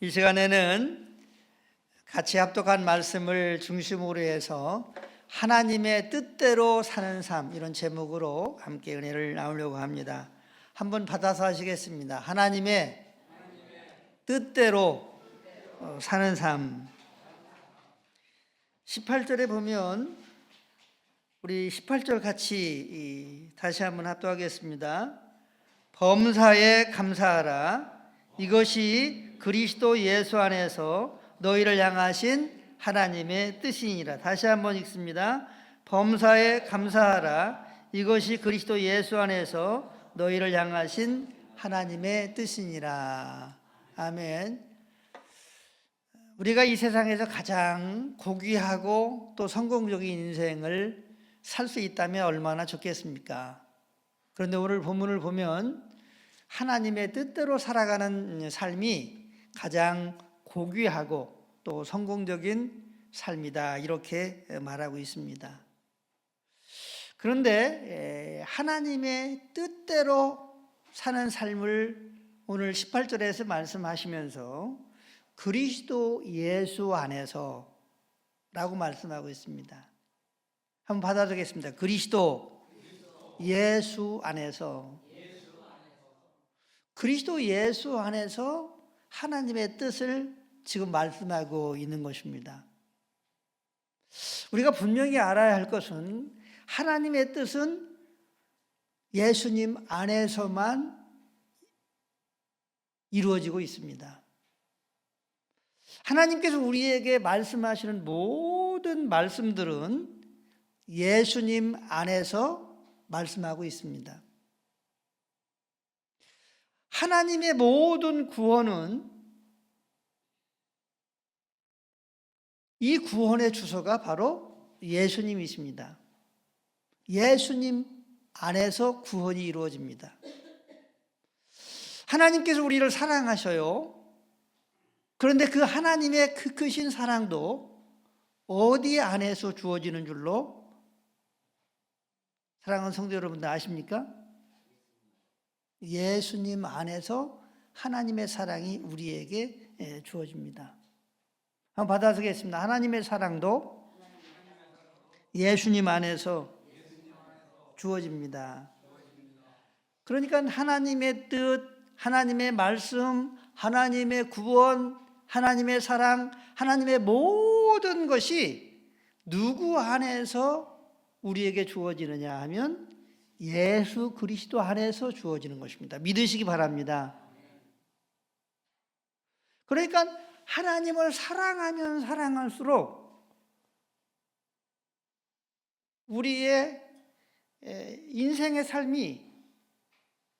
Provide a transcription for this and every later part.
이 시간에는 같이 합독한 말씀을 중심으로 해서 하나님의 뜻대로 사는 삶, 이런 제목으로 함께 은혜를 나누려고 합니다. 한번 받아서 하시겠습니다. 하나님의 뜻대로 사는 삶. 18절에 보면 우리 18절 같이 다시 한번 합독하겠습니다. 범사에 감사하라. 이것이 그리스도 예수 안에서 너희를 향하신 하나님의 뜻이니라. 다시 한번 읽습니다. 범사에 감사하라. 이것이 그리스도 예수 안에서 너희를 향하신 하나님의 뜻이니라. 아멘. 우리가 이 세상에서 가장 고귀하고 또 성공적인 인생을 살 수 있다면 얼마나 좋겠습니까? 그런데 오늘 본문을 보면 하나님의 뜻대로 살아가는 삶이 가장 고귀하고 또 성공적인 삶이다, 이렇게 말하고 있습니다. 그런데 하나님의 뜻대로 사는 삶을 오늘 18절에서 말씀하시면서 그리스도 예수 안에서 라고 말씀하고 있습니다. 한번 받아보겠습니다. 그리스도 예수 안에서. 그리스도 예수 안에서 하나님의 뜻을 지금 말씀하고 있는 것입니다. 우리가 분명히 알아야 할 것은 하나님의 뜻은 예수님 안에서만 이루어지고 있습니다. 하나님께서 우리에게 말씀하시는 모든 말씀들은 예수님 안에서 말씀하고 있습니다. 하나님의 모든 구원은 이 구원의 주소가 바로 예수님이십니다. 예수님 안에서 구원이 이루어집니다. 하나님께서 우리를 사랑하셔요. 그런데 그 하나님의 그 크신 사랑도 어디 안에서 주어지는 줄로 사랑하는 성도 여러분들 아십니까? 예수님 안에서 하나님의 사랑이 우리에게 주어집니다. 한번 받아보겠습니다. 하나님의 사랑도 예수님 안에서 주어집니다. 그러니까 하나님의 뜻, 하나님의 말씀, 하나님의 구원, 하나님의 사랑, 하나님의 모든 것이 누구 안에서 우리에게 주어지느냐 하면 예수 그리스도 안에서 주어지는 것입니다. 믿으시기 바랍니다. 그러니까 하나님을 사랑하면 사랑할수록 우리의 인생의 삶이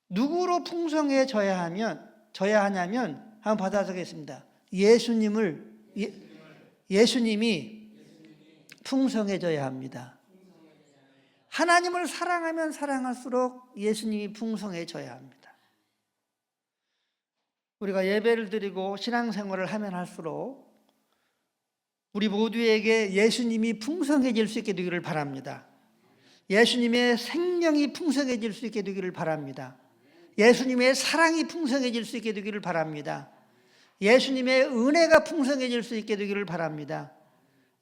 누구로 풍성해져야 하냐면 한번 받아보겠습니다. 예수님이 풍성해져야 합니다. 하나님을 사랑하면 사랑할수록 예수님이 풍성해져야 합니다. 우리가 예배를 드리고 신앙생활을 하면 할수록 우리 모두에게 예수님이 풍성해질 수 있게 되기를 바랍니다. 예수님의 생명이 풍성해질 수 있게 되기를 바랍니다. 예수님의 사랑이 풍성해질 수 있게 되기를 바랍니다. 예수님의 은혜가 풍성해질 수 있게 되기를 바랍니다.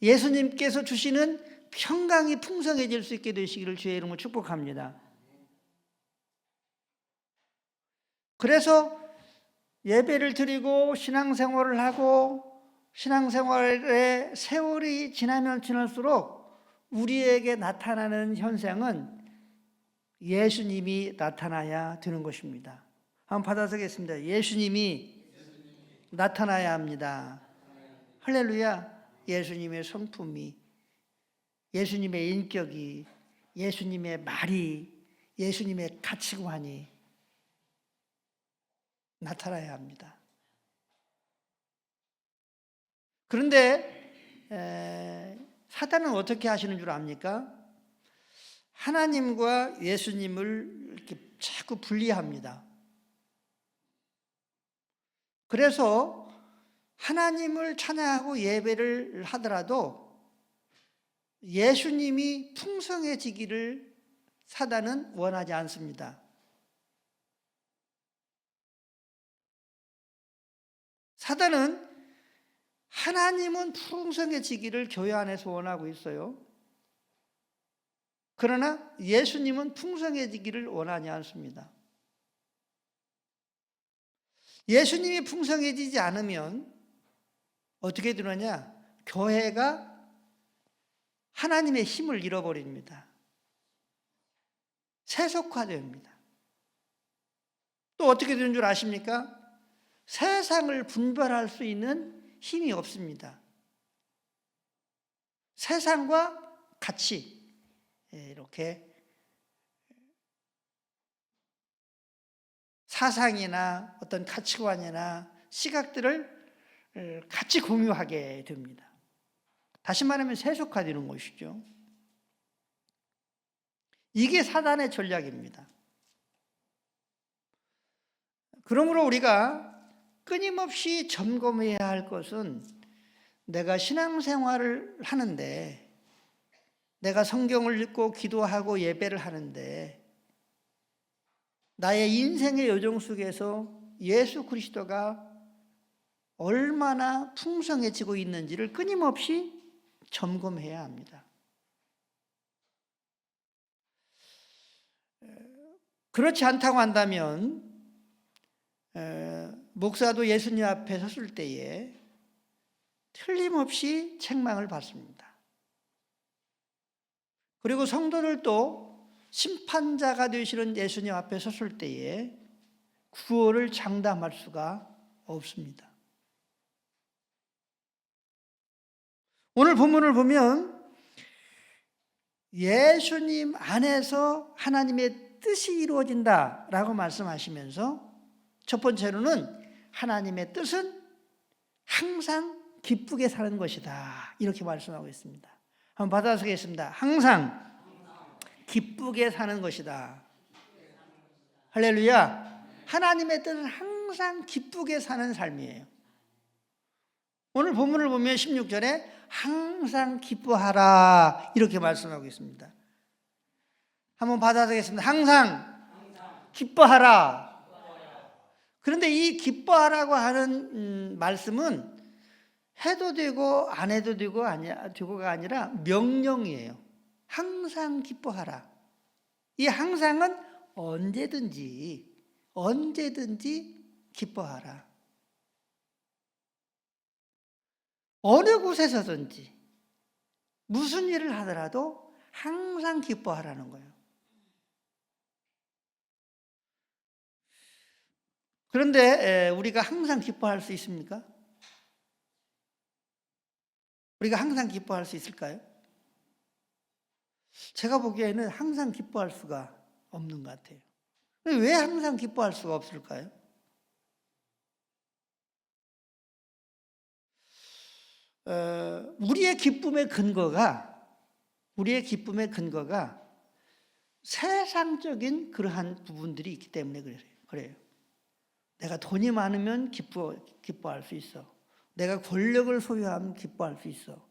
예수님께서 주시는 평강이 풍성해질 수 있게 되시기를 주의 이름으로 축복합니다. 그래서 예배를 드리고 신앙생활을 하고 신앙생활의 세월이 지나면 지날수록 우리에게 나타나는 현상은 예수님이 나타나야 되는 것입니다. 한번 받아서겠습니다. 예수님이 나타나야 합니다. 할렐루야. 예수님의 성품이, 예수님의 인격이, 예수님의 말이, 예수님의 가치관이 나타나야 합니다. 그런데 사단은 어떻게 하시는 줄 압니까? 하나님과 예수님을 이렇게 자꾸 분리합니다. 그래서 하나님을 찬양하고 예배를 하더라도 예수님이 풍성해지기를 사단은 원하지 않습니다. 사단은 하나님은 풍성해지기를 교회 안에서 원하고 있어요. 그러나 예수님은 풍성해지기를 원하지 않습니다. 예수님이 풍성해지지 않으면 어떻게 되느냐? 교회가 하나님의 힘을 잃어버립니다. 세속화됩니다. 또 어떻게 되는 줄 아십니까? 세상을 분별할 수 있는 힘이 없습니다. 세상과 같이 이렇게 사상이나 어떤 가치관이나 시각들을 같이 공유하게 됩니다. 다시 말하면 세속화되는 것이죠. 이게 사단의 전략입니다. 그러므로 우리가 끊임없이 점검해야 할 것은 내가 신앙생활을 하는데, 내가 성경을 읽고 기도하고 예배를 하는데 나의 인생의 여정 속에서 예수 그리스도가 얼마나 풍성해지고 있는지를 끊임없이 점검해야 합니다. 그렇지 않다고 한다면 목사도 예수님 앞에 섰을 때에 틀림없이 책망을 받습니다. 그리고 성도들도 심판자가 되시는 예수님 앞에 섰을 때에 구원을 장담할 수가 없습니다. 오늘 본문을 보면 예수님 안에서 하나님의 뜻이 이루어진다라고 말씀하시면서 첫 번째로는 하나님의 뜻은 항상 기쁘게 사는 것이다, 이렇게 말씀하고 있습니다. 한번 받아쓰겠습니다. 항상 기쁘게 사는 것이다. 할렐루야. 하나님의 뜻은 항상 기쁘게 사는 삶이에요. 오늘 본문을 보면 16절에 항상 기뻐하라, 이렇게 말씀하고 있습니다. 한번 받아쓰겠습니다. 항상 기뻐하라. 그런데 이 기뻐하라고 하는 말씀은 해도 되고 안 해도 되고가 아니라 명령이에요. 항상 기뻐하라. 이 항상은 언제든지 기뻐하라. 어느 곳에서든지 무슨 일을 하더라도 항상 기뻐하라는 거예요. 그런데 우리가 항상 기뻐할 수 있습니까? 우리가 항상 기뻐할 수 있을까요? 제가 보기에는 항상 기뻐할 수가 없는 것 같아요. 왜 항상 기뻐할 수가 없을까요? 우리의 기쁨의 근거가 세상적인 그러한 부분들이 있기 때문에 그래요. 내가 돈이 많으면 기뻐할 수 있어. 내가 권력을 소유하면 기뻐할 수 있어.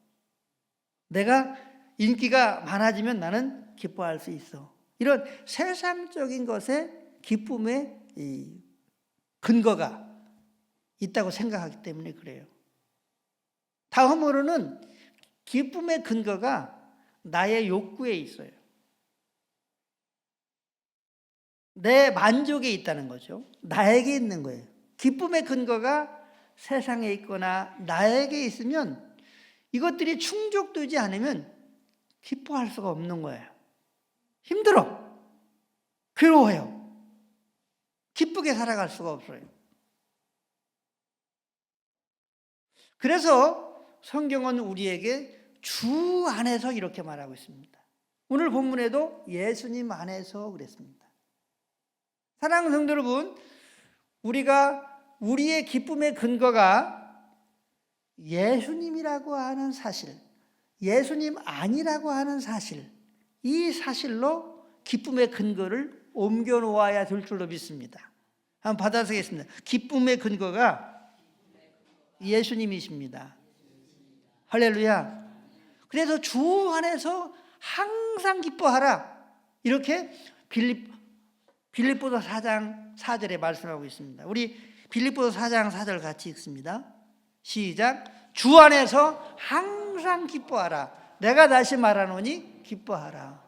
내가 인기가 많아지면 나는 기뻐할 수 있어. 이런 세상적인 것에 기쁨의 근거가 있다고 생각하기 때문에 그래요. 다음으로는 기쁨의 근거가 나의 욕구에 있어요. 내 만족에 있다는 거죠. 나에게 있는 거예요. 기쁨의 근거가 세상에 있거나 나에게 있으면 이것들이 충족되지 않으면 기뻐할 수가 없는 거예요. 힘들어. 괴로워요. 기쁘게 살아갈 수가 없어요. 그래서 성경은 우리에게 주 안에서 이렇게 말하고 있습니다. 오늘 본문에도 예수님 안에서 그랬습니다. 사랑하는 성도 여러분, 우리의 기쁨의 근거가 예수님이라고 하는 사실, 예수님 아니라고 하는 사실, 이 사실로 기쁨의 근거를 옮겨 놓아야 될 줄로 믿습니다. 한번 받아쓰겠습니다. 기쁨의 근거가 예수님이십니다. 할렐루야. 그래서 주 안에서 항상 기뻐하라, 이렇게 빌립보서 4장 4절에 말씀하고 있습니다. 우리 빌립보서 4장 4절 같이 읽습니다. 시작. 주 안에서 항상 기뻐하라. 내가 다시 말하노니 기뻐하라.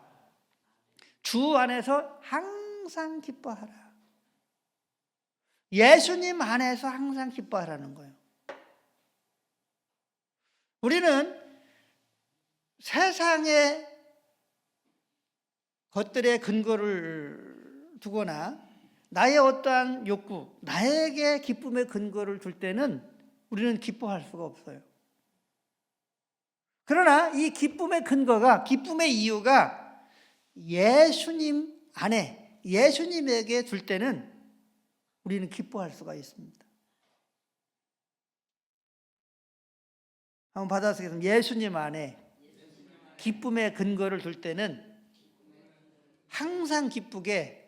주 안에서 항상 기뻐하라. 예수님 안에서 항상 기뻐하라는 거예요. 우리는 세상의 것들의 근거를 두거나 나의 어떠한 욕구, 나에게 기쁨의 근거를 둘 때는 우리는 기뻐할 수가 없어요. 그러나 이 기쁨의 근거가, 기쁨의 이유가 예수님 안에, 예수님에게 둘 때는 우리는 기뻐할 수가 있습니다. 한번 받아쓰겠습니다. 예수님 안에 기쁨의 근거를 둘 때는 항상 기쁘게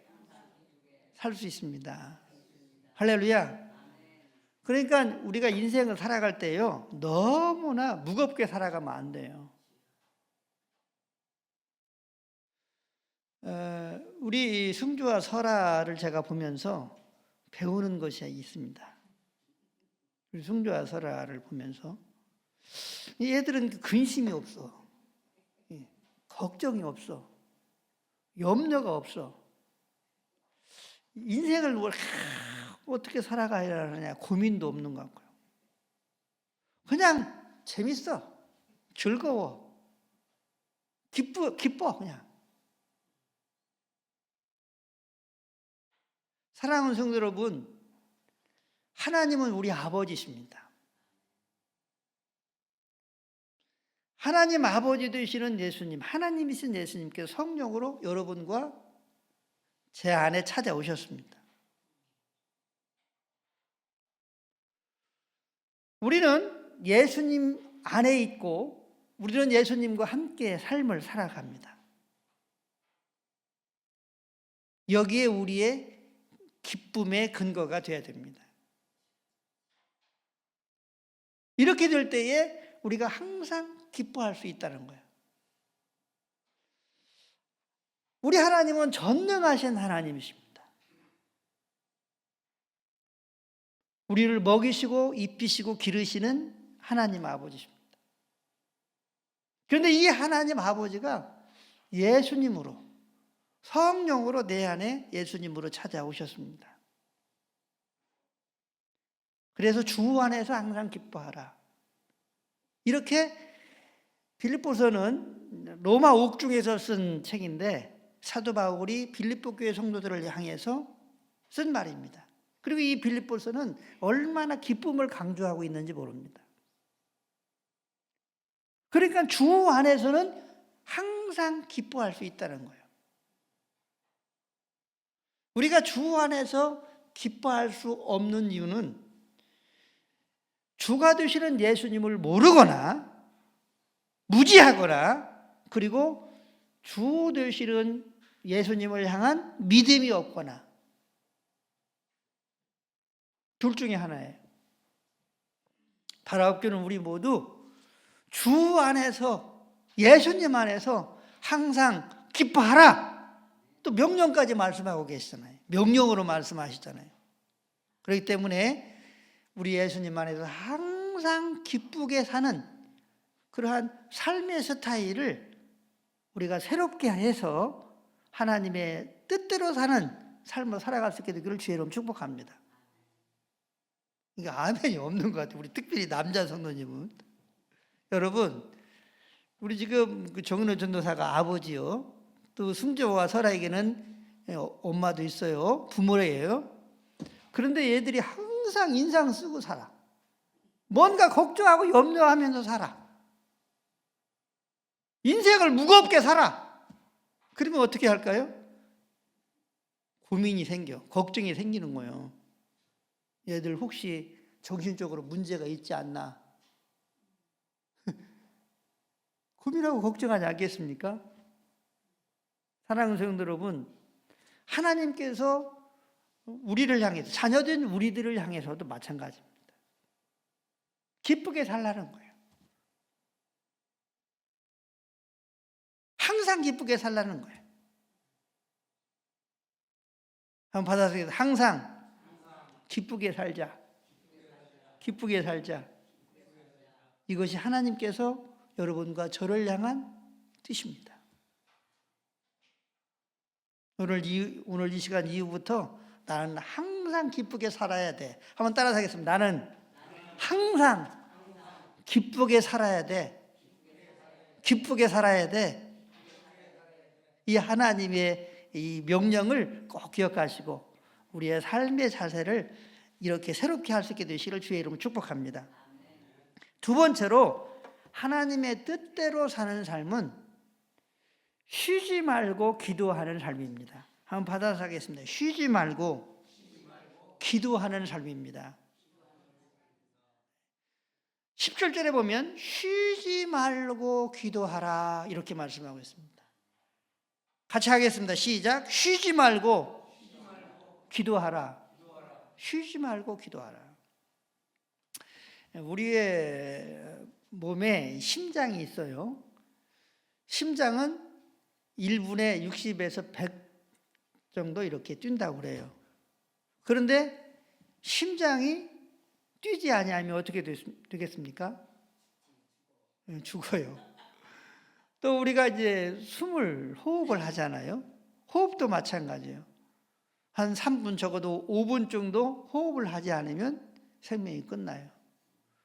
살 수 있습니다. 할렐루야. 그러니까 우리가 인생을 살아갈 때요, 너무나 무겁게 살아가면 안 돼요. 우리 승주와 설아를 제가 보면서 배우는 것이 있습니다. 우리 승주와 설아를 보면서 얘들은 근심이 없어, 걱정이 없어, 염려가 없어. 인생을 어떻게 살아가야 하느냐 고민도 없는 것 같고요. 그냥 재밌어, 즐거워, 기뻐 그냥. 사랑하는 성도 여러분, 하나님은 우리 아버지십니다. 하나님 아버지 되시는 예수님, 하나님이신 예수님께서 성령으로 여러분과 제 안에 찾아오셨습니다. 우리는 예수님 안에 있고 우리는 예수님과 함께 삶을 살아갑니다. 여기에 우리의 기쁨의 근거가 되어야 됩니다. 이렇게 될 때에 우리가 항상 기뻐할 수 있다는 거예요. 우리 하나님은 전능하신 하나님이십니다. 우리를 먹이시고 입히시고 기르시는 하나님 아버지십니다. 그런데 이 하나님 아버지가 예수님으로, 성령으로 내 안에 예수님으로 찾아오셨습니다. 그래서 주 안에서 항상 기뻐하라. 이렇게 빌립보서는 로마 옥중에서 쓴 책인데 사도 바울이 빌립보 교회 성도들을 향해서 쓴 말입니다. 그리고 이 빌립보서는 얼마나 기쁨을 강조하고 있는지 모릅니다. 그러니까 주 안에서는 항상 기뻐할 수 있다는 거예요. 우리가 주 안에서 기뻐할 수 없는 이유는 주가 되시는 예수님을 모르거나 무지하거나 그리고 주 되시는 예수님을 향한 믿음이 없거나 둘 중에 하나예요. 바라옵교는 우리 모두 주 안에서, 예수님 안에서 항상 기뻐하라. 또 명령까지 말씀하고 계시잖아요. 명령으로 말씀하시잖아요. 그렇기 때문에 우리 예수님 안에서 항상 기쁘게 사는 그러한 삶의 스타일을 우리가 새롭게 해서 하나님의 뜻대로 사는 삶을 살아갈 수 있게 되기를 주의 이름으로 축복합니다. 이게 아멘이 없는 것 같아요. 우리 특별히 남자 성도님은. 여러분, 우리 지금 그 정은호 전도사가 아버지요, 또 승조와 설아에게는 엄마도 있어요. 부모예요. 그런데 얘들이 항상 인상 쓰고 살아. 뭔가 걱정하고 염려하면서 살아. 인생을 무겁게 살아. 그러면 어떻게 할까요? 고민이 생겨, 걱정이 생기는 거예요. 얘들 혹시 정신적으로 문제가 있지 않나? 고민하고 걱정하지 않겠습니까? 사랑하는 성도 여러분, 하나님께서 우리를 향해서, 자녀된 우리들을 향해서도 마찬가지입니다. 기쁘게 살라는 거예요. 항상 기쁘게 살라는 거예요. 한번 받아서 항상 기쁘게 살자. 기쁘게 살자. 이것이 하나님께서 여러분과 저를 향한 뜻입니다. 오늘 이 시간 이후부터 나는 항상 기쁘게 살아야 돼. 한번 따라서 하겠습니다. 나는 항상 기쁘게 살아야 돼. 기쁘게 살아야 돼. 이 하나님의 이 명령을 꼭 기억하시고 우리의 삶의 자세를 이렇게 새롭게 할 수 있게 되시기를 주의 이름으로 축복합니다. 두 번째로 하나님의 뜻대로 사는 삶은 쉬지 말고 기도하는 삶입니다. 한번 받아서 하겠습니다. 쉬지 말고 기도하는 삶입니다. 17절에 보면 쉬지 말고 기도하라 이렇게 말씀하고 있습니다. 같이 하겠습니다. 시작. 쉬지 말고 기도하라. 쉬지 말고 기도하라. 우리의 몸에 심장이 있어요. 심장은 1분에 60에서 100 정도 이렇게 뛴다고 그래요. 그런데 심장이 뛰지 아니하면 어떻게 되겠습니까? 죽어요. 또 우리가 이제 호흡을 하잖아요. 호흡도 마찬가지예요. 한 3분 적어도 5분 정도 호흡을 하지 않으면 생명이 끝나요.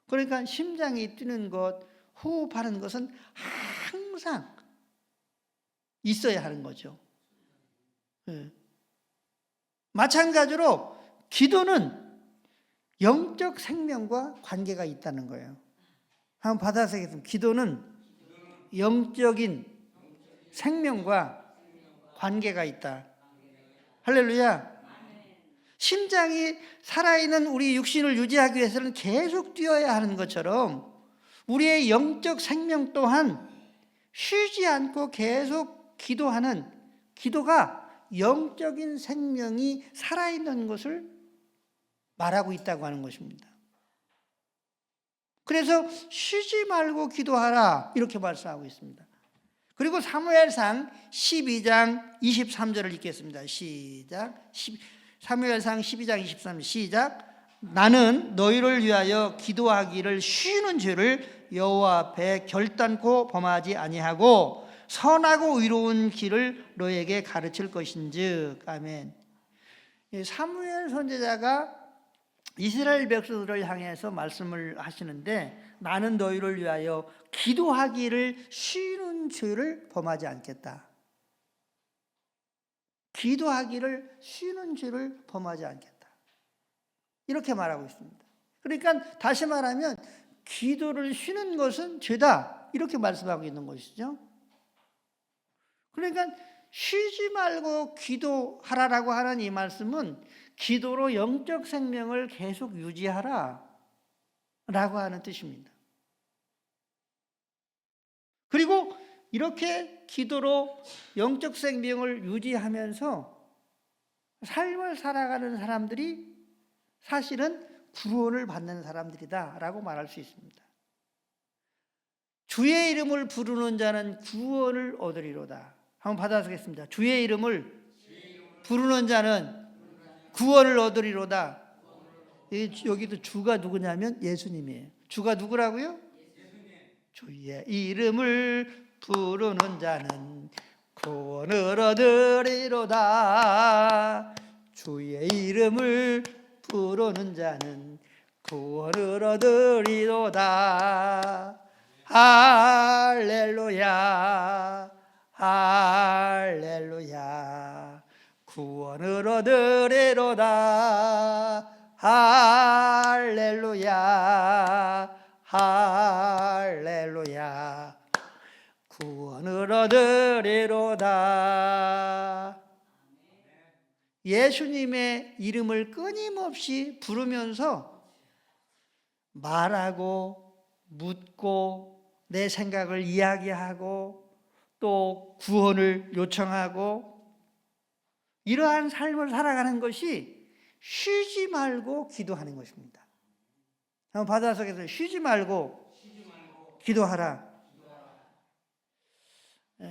그러니까 심장이 뛰는 것, 호흡하는 것은 항상 있어야 하는 거죠. 네. 마찬가지로 기도는 영적 생명과 관계가 있다는 거예요. 한번 받아서 하겠습니다. 기도는 영적인 생명과 관계가 있다. 할렐루야. 심장이 살아있는 우리 육신을 유지하기 위해서는 계속 뛰어야 하는 것처럼 우리의 영적 생명 또한 쉬지 않고 계속 기도하는 기도가 영적인 생명이 살아있는 것을 말하고 있다고 하는 것입니다. 그래서 쉬지 말고 기도하라 이렇게 말씀하고 있습니다. 그리고 사무엘상 12장 23절을 읽겠습니다. 시작. 사무엘상 12장 23절 시작. 나는 너희를 위하여 기도하기를 쉬는 죄를 여호와 앞에 결단코 범하지 아니하고 선하고 의로운 길을 너에게 가르칠 것인즉. 아멘. 사무엘 선지자가 이스라엘 백성들을 향해서 말씀을 하시는데 나는 너희를 위하여 기도하기를 쉬는 죄를 범하지 않겠다. 기도하기를 쉬는 죄를 범하지 않겠다. 이렇게 말하고 있습니다. 그러니까 다시 말하면 기도를 쉬는 것은 죄다. 이렇게 말씀하고 있는 것이죠. 그러니까 쉬지 말고 기도하라라고 하는 이 말씀은 기도로 영적 생명을 계속 유지하라 라고 하는 뜻입니다. 그리고 이렇게 기도로 영적 생명을 유지하면서 삶을 살아가는 사람들이 사실은 구원을 받는 사람들이다 라고 말할 수 있습니다. 주의 이름을 부르는 자는 구원을 얻으리로다. 한번 받아보겠습니다. 주의 이름을 부르는 자는 구원을 얻으리로다. 여기도 주가 누구냐면 예수님이에요. 주가 누구라고요? 주의 이름을 부르는 자는 구원을 얻으리로다. 주의 이름을 부르는 자는 구원을 얻으리로다. 할렐루야 할렐루야 구원을 얻으리로다. 할렐루야 할렐루야 구원을 얻으리로다. 예수님의 이름을 끊임없이 부르면서 말하고 묻고 내 생각을 이야기하고 또 구원을 요청하고 이러한 삶을 살아가는 것이 쉬지 말고 기도하는 것입니다. 한번 받아서 쉬지 말고 기도하라.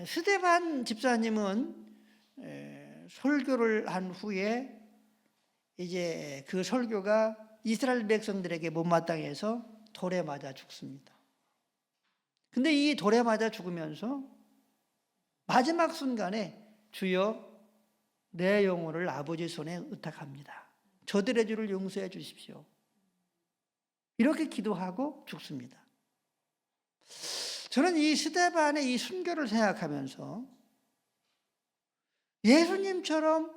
스데반 집사님은 설교를 한 후에 이제 그 설교가 이스라엘 백성들에게 못마땅해서 돌에 맞아 죽습니다. 근데 이 돌에 맞아 죽으면서 마지막 순간에 주여 내 영혼을 아버지 손에 의탁합니다. 저들의 죄를 용서해 주십시오. 이렇게 기도하고 죽습니다. 저는 이 스데반의 이 순교를 생각하면서 예수님처럼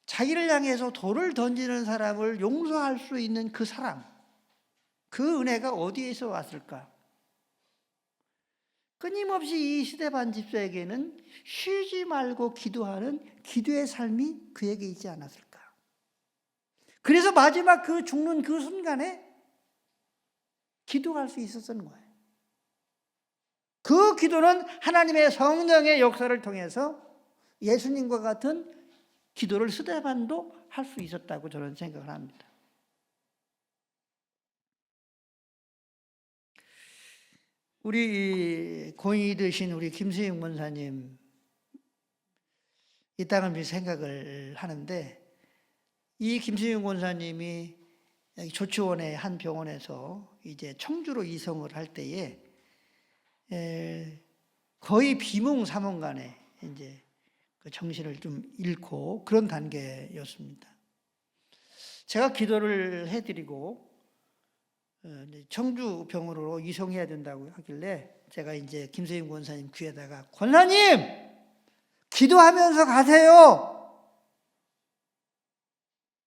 자기를 향해서 돌을 던지는 사람을 용서할 수 있는 그 사랑, 그 은혜가 어디에서 왔을까? 끊임없이 이 스데반 집사에게는 쉬지 말고 기도하는 기도의 삶이 그에게 있지 않았을까? 그래서 마지막 그 죽는 그 순간에 기도할 수 있었던 거예요. 그 기도는 하나님의 성령의 역사를 통해서 예수님과 같은 기도를 스데반도 할 수 있었다고 저는 생각을 합니다. 우리 고인이 되신 우리 김수영 권사님 이 땅을 위해 생각을 하는데, 이 김수영 권사님이 조치원의 한 병원에서 이제 청주로 이송을 할 때에 거의 비몽사몽간에 이제 그 정신을 좀 잃고 그런 단계였습니다. 제가 기도를 해드리고 청주 병원으로 이송해야 된다고 하길래 제가 이제 김세임 권사님 귀에다가 권사님 기도하면서 가세요.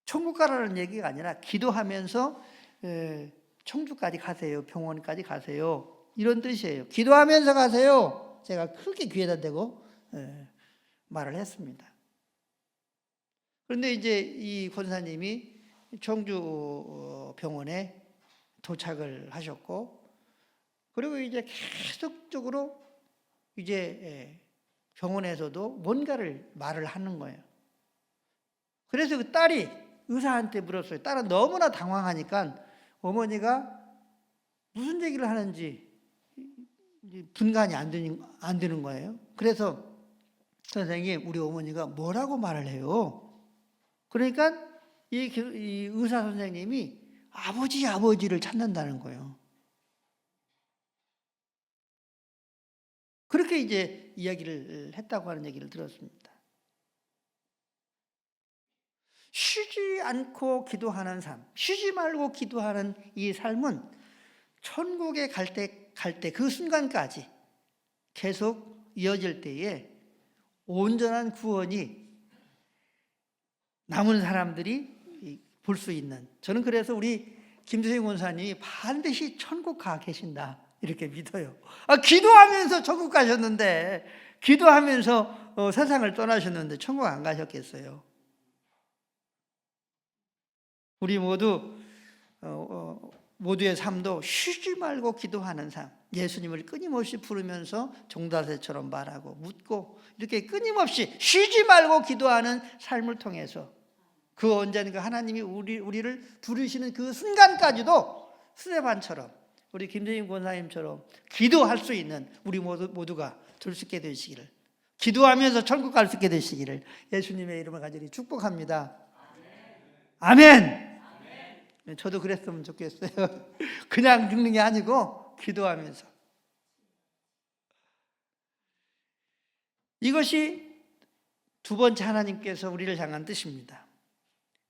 천국 가라는 얘기가 아니라 기도하면서 청주까지 가세요. 병원까지 가세요. 이런 뜻이에요. 기도하면서 가세요. 제가 크게 귀에다 대고 말을 했습니다. 그런데 이제 이 권사님이 청주 병원에 도착을 하셨고, 그리고 이제 계속적으로 이제 병원에서도 뭔가를 말을 하는 거예요. 그래서 그 딸이 의사한테 물었어요. 딸은 너무나 당황하니까 어머니가 무슨 얘기를 하는지 분간이 안 되는 거예요. 그래서 선생님, 우리 어머니가 뭐라고 말을 해요? 그러니까 이 의사 선생님이 아버지를 찾는다는 거예요. 그렇게 이제 이야기를 했다고 하는 얘기를 들었습니다. 쉬지 않고 기도하는 삶, 쉬지 말고 기도하는 이 삶은 천국에 갈 때 그 순간까지 계속 이어질 때에 온전한 구원이 남은 사람들이 볼 수 있는, 저는 그래서 우리 김수영 권사님이 반드시 천국 가 계신다 이렇게 믿어요. 기도하면서 천국 가셨는데, 기도하면서 세상을 떠나셨는데 천국 안 가셨겠어요? 우리 모두의 삶도 쉬지 말고 기도하는 삶, 예수님을 끊임없이 부르면서 종다새처럼 말하고 묻고 이렇게 끊임없이 쉬지 말고 기도하는 삶을 통해서 그 언젠가 하나님이 우리를 부르시는 그 순간까지도 스데반처럼, 우리 김대임 권사님처럼 기도할 수 있는 우리 모두가 될 수 있게 되시기를, 기도하면서 천국 갈 수 있게 되시기를 예수님의 이름을 간절히 축복합니다. 아멘. 저도 그랬으면 좋겠어요. 그냥 죽는 게 아니고 기도하면서. 이것이 두 번째 하나님께서 우리를 향한 뜻입니다.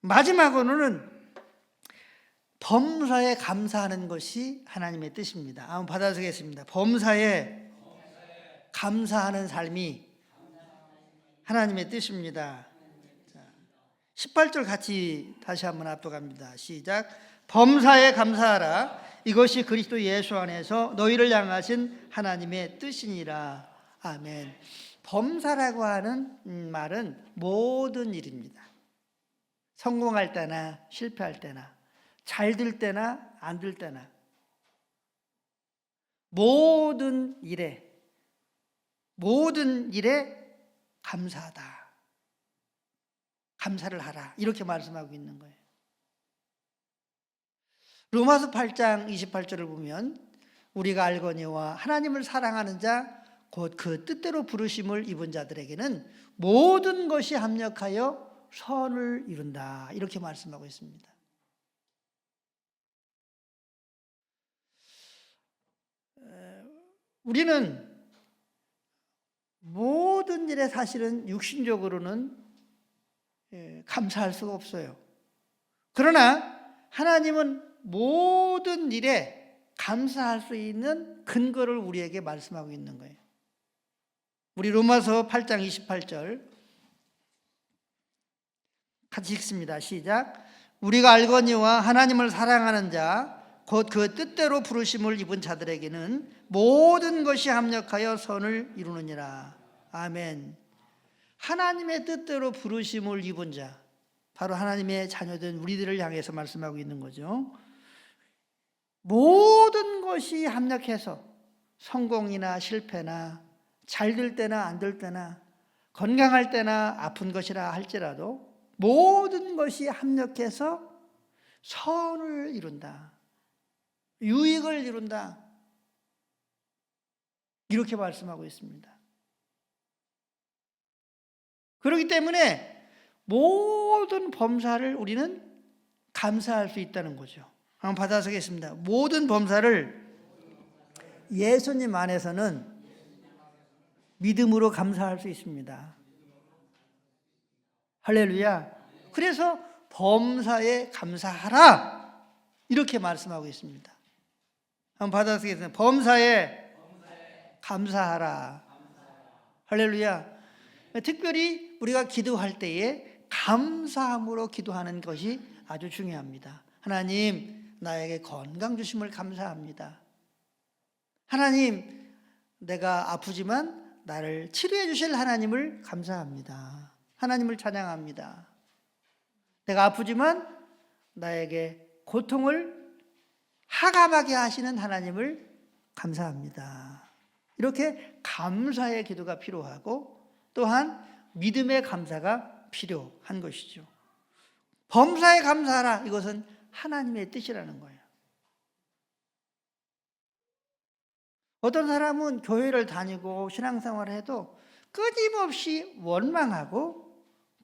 마지막으로는 범사에 감사하는 것이 하나님의 뜻입니다. 한번 받아주겠습니다. 범사에 감사하는 삶이 하나님의 뜻입니다. 18절 같이 다시 한번 압도갑니다. 시작. 범사에 감사하라. 이것이 그리스도 예수 안에서 너희를 향하신 하나님의 뜻이니라. 아멘. 범사라고 하는 말은 모든 일입니다. 성공할 때나 실패할 때나, 잘 될 때나 안 될 때나, 모든 일에 감사하다. 감사를 하라. 이렇게 말씀하고 있는 거예요. 로마서 8장 28절을 보면 우리가 알거니와 하나님을 사랑하는 자 곧 그 뜻대로 부르심을 입은 자들에게는 모든 것이 합력하여 선을 이룬다. 이렇게 말씀하고 있습니다. 우리는 모든 일에 사실은 육신적으로는 감사할 수가 없어요. 그러나 하나님은 모든 일에 감사할 수 있는 근거를 우리에게 말씀하고 있는 거예요. 우리 로마서 8장 28절 같이 읽습니다. 시작. 우리가 알거니와 하나님을 사랑하는 자 곧 그 뜻대로 부르심을 입은 자들에게는 모든 것이 합력하여 선을 이루느니라. 아멘. 하나님의 뜻대로 부르심을 입은 자, 바로 하나님의 자녀된 우리들을 향해서 말씀하고 있는 거죠. 모든 것이 합력해서 성공이나 실패나 잘 될 때나 안 될 때나 건강할 때나 아픈 것이라 할지라도 모든 것이 합력해서 선을 이룬다. 유익을 이룬다. 이렇게 말씀하고 있습니다. 그렇기 때문에 모든 범사를 우리는 감사할 수 있다는 거죠. 한번 받아서겠습니다. 모든 범사를 예수님 안에서는 믿음으로 감사할 수 있습니다. 할렐루야. 그래서 범사에 감사하라. 이렇게 말씀하고 있습니다. 한번 받아서겠습니다. 범사에 감사하라. 할렐루야. 특별히 우리가 기도할 때에 감사함으로 기도하는 것이 아주 중요합니다. 하나님, 나에게 건강 주심을 감사합니다. 하나님, 내가 아프지만 나를 치료해 주실 하나님을 감사합니다. 하나님을 찬양합니다. 내가 아프지만 나에게 고통을 하감하게 하시는 하나님을 감사합니다. 이렇게 감사의 기도가 필요하고 또한 믿음의 감사가 필요한 것이죠. 범사에 감사하라. 이것은 하나님의 뜻이라는 거예요. 어떤 사람은 교회를 다니고 신앙생활을 해도 끊임없이 원망하고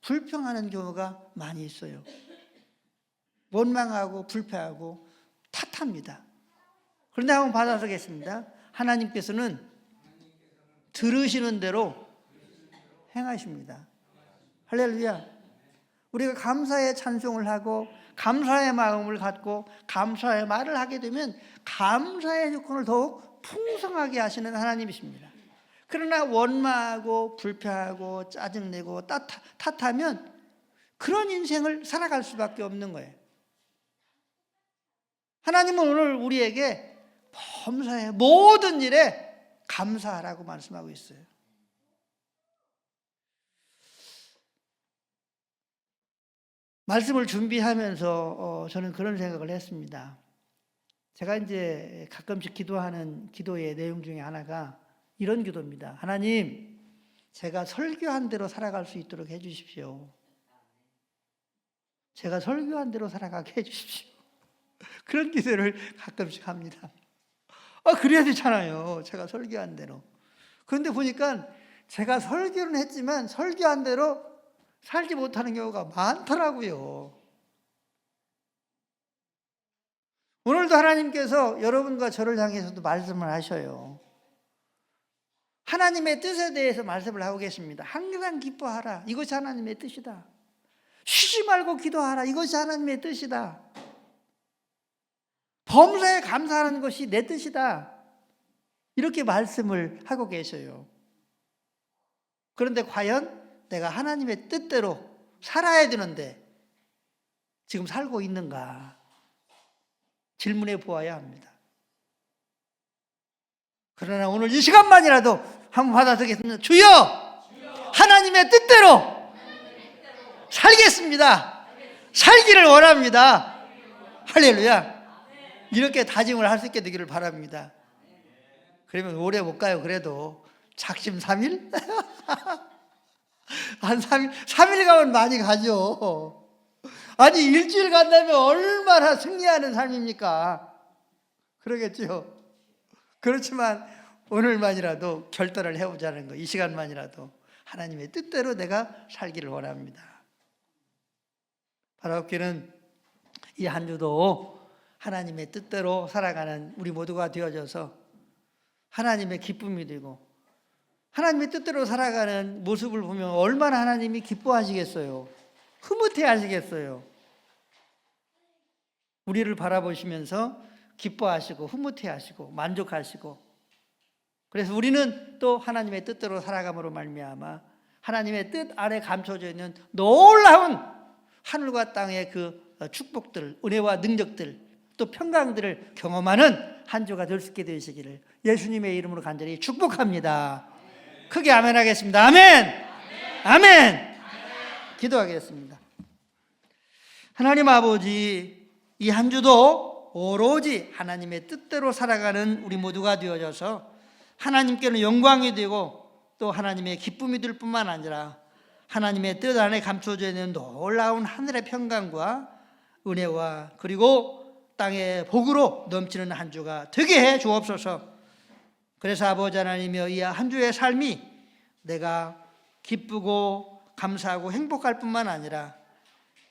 불평하는 경우가 많이 있어요. 원망하고 불평하고 탓합니다. 그런데 한번 받아서겠습니다. 하나님께서는 들으시는 대로 행하십니다. 할렐루야. 우리가 감사의 찬송을 하고 감사의 마음을 갖고 감사의 말을 하게 되면 감사의 조건을 더욱 풍성하게 하시는 하나님이십니다. 그러나 원망하고 불평하고 짜증내고 탓하면 그런 인생을 살아갈 수밖에 없는 거예요. 하나님은 오늘 우리에게 범사의 모든 일에 감사하라고 말씀하고 있어요. 말씀을 준비하면서 저는 그런 생각을 했습니다. 제가 이제 가끔씩 기도하는 기도의 내용 중에 하나가 이런 기도입니다. 하나님, 제가 설교한 대로 살아갈 수 있도록 해주십시오. 제가 설교한 대로 살아가게 해주십시오. 그런 기도를 가끔씩 합니다. 그래야 되잖아요. 제가 설교한 대로. 그런데 보니까 제가 설교는 했지만 설교한 대로 살지 못하는 경우가 많더라고요. 오늘도 하나님께서 여러분과 저를 향해서도 말씀을 하셔요. 하나님의 뜻에 대해서 말씀을 하고 계십니다. 항상 기뻐하라. 이것이 하나님의 뜻이다. 쉬지 말고 기도하라. 이것이 하나님의 뜻이다. 범사에 감사하는 것이 내 뜻이다. 이렇게 말씀을 하고 계셔요. 그런데 과연 내가 하나님의 뜻대로 살아야 되는데 지금 살고 있는가? 질문해 보아야 합니다. 그러나 오늘 이 시간만이라도 한번 받아서겠습니다. 주여! 하나님의 뜻대로 살겠습니다. 살기를 원합니다. 할렐루야. 이렇게 다짐을 할 수 있게 되기를 바랍니다. 그러면 오래 못 가요. 그래도 작심 3일? 한 3일 가면 많이 가죠. 아니 일주일 간다면 얼마나 승리하는 삶입니까? 그러겠죠. 그렇지만 오늘만이라도 결단을 해보자는 거, 이 시간만이라도 하나님의 뜻대로 내가 살기를 원합니다. 하나님께는 이 한 주도 하나님의 뜻대로 살아가는 우리 모두가 되어져서 하나님의 기쁨이 되고 하나님의 뜻대로 살아가는 모습을 보면 얼마나 하나님이 기뻐하시겠어요. 흐뭇해 하시겠어요. 우리를 바라보시면서 기뻐하시고 흐뭇해 하시고 만족하시고, 그래서 우리는 또 하나님의 뜻대로 살아감으로 말미암아 하나님의 뜻 안에 감춰져 있는 놀라운 하늘과 땅의 그 축복들, 은혜와 능력들, 또 평강들을 경험하는 한 주가 될 수 있게 되시기를 예수님의 이름으로 간절히 축복합니다. 크게 아멘 하겠습니다. 아멘. 아멘. 기도하겠습니다. 하나님 아버지, 이 한 주도 오로지 하나님의 뜻대로 살아가는 우리 모두가 되어져서 하나님께는 영광이 되고 또 하나님의 기쁨이 될 뿐만 아니라 하나님의 뜻 안에 감춰져 있는 놀라운 하늘의 평강과 은혜와 그리고 땅의 복으로 넘치는 한 주가 되게 해 주옵소서. 그래서 아버지 하나님이여, 이 한 주의 삶이 내가 기쁘고 감사하고 행복할 뿐만 아니라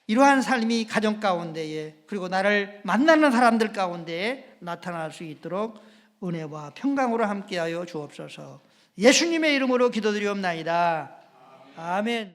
이러한 삶이 가정 가운데에 그리고 나를 만나는 사람들 가운데에 나타날 수 있도록 은혜와 평강으로 함께하여 주옵소서. 예수님의 이름으로 기도드리옵나이다. 아멘.